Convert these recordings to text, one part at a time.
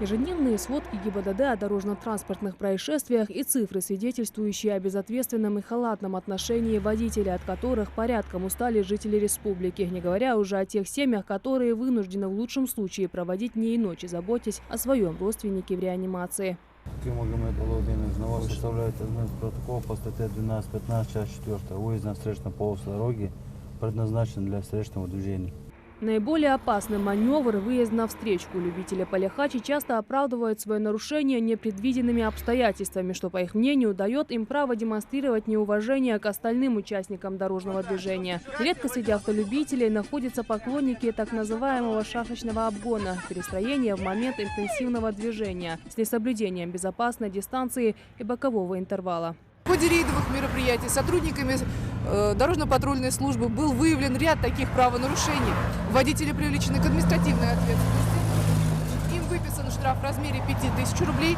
Ежедневные сводки ГИБДД о дорожно-транспортных происшествиях и цифры, свидетельствующие о безответственном и халатном отношении водителей, от которых порядком устали жители республики, не говоря уже о тех семьях, которые вынуждены в лучшем случае проводить дни и ночи, заботясь о своем родственнике в реанимации. Магомед Владимирович, на вас составляет протокол по статье 12.15, часть 4. Выезд на встречную полосу дороги предназначен для встречного движения. Наиболее опасный маневр – выезд на встречку. Любители полихачи часто оправдывают свое нарушение непредвиденными обстоятельствами, что, по их мнению, дает им право демонстрировать неуважение к остальным участникам дорожного движения. Редко среди автолюбителей находятся поклонники так называемого шашечного обгона – перестроения в момент интенсивного движения с несоблюдением безопасной дистанции и бокового интервала. В ходе рейдовых мероприятий сотрудниками дорожно-патрульной службы был выявлен ряд таких правонарушений. Водители привлечены к административной ответственности. Им выписан штраф в размере 5000 рублей.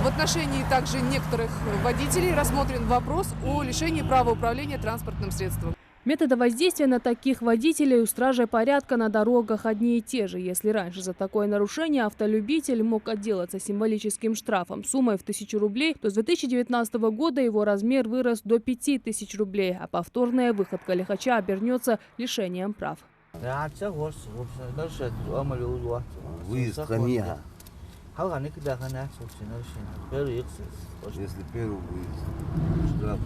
В отношении также некоторых водителей рассмотрен вопрос о лишении права управления транспортным средством. Методы воздействия на таких водителей у стражей порядка на дорогах одни и те же. Если раньше за такое нарушение автолюбитель мог отделаться символическим штрафом суммой в 1000 рублей, то с 2019 года его размер вырос до 5000 рублей, а повторная выходка лихача обернется лишением прав. Выезд хания. Если первый выезд, штраф.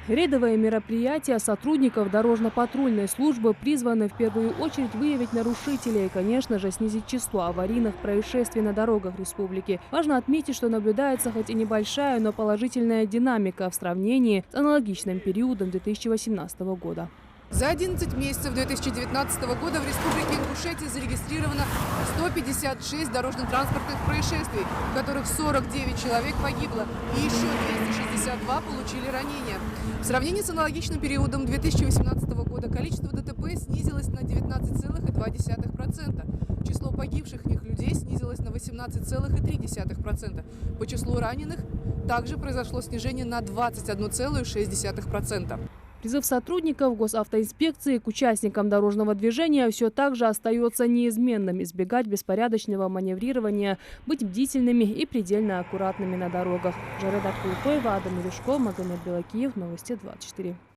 Рейдовые мероприятия сотрудников дорожно-патрульной службы призваны в первую очередь выявить нарушителей и, конечно же, снизить число аварийных происшествий на дорогах республики. Важно отметить, что наблюдается хоть и небольшая, но положительная динамика в сравнении с аналогичным периодом 2018 года. За 11 месяцев 2019 года в Республике Ингушетия зарегистрировано 156 дорожно-транспортных происшествий, в которых 49 человек погибло и еще 262 получили ранения. В сравнении с аналогичным периодом 2018 года количество ДТП снизилось на 19,2%. Число погибших в них людей снизилось на 18,3%. По числу раненых также произошло снижение на 21,6%. Призыв сотрудников госавтоинспекции к участникам дорожного движения все так же остается неизменным – избегать беспорядочного маневрирования, быть бдительными и предельно аккуратными на дорогах. Жареда Култоева, Адам Мелешко, Магомед Белакиев, Новости 24.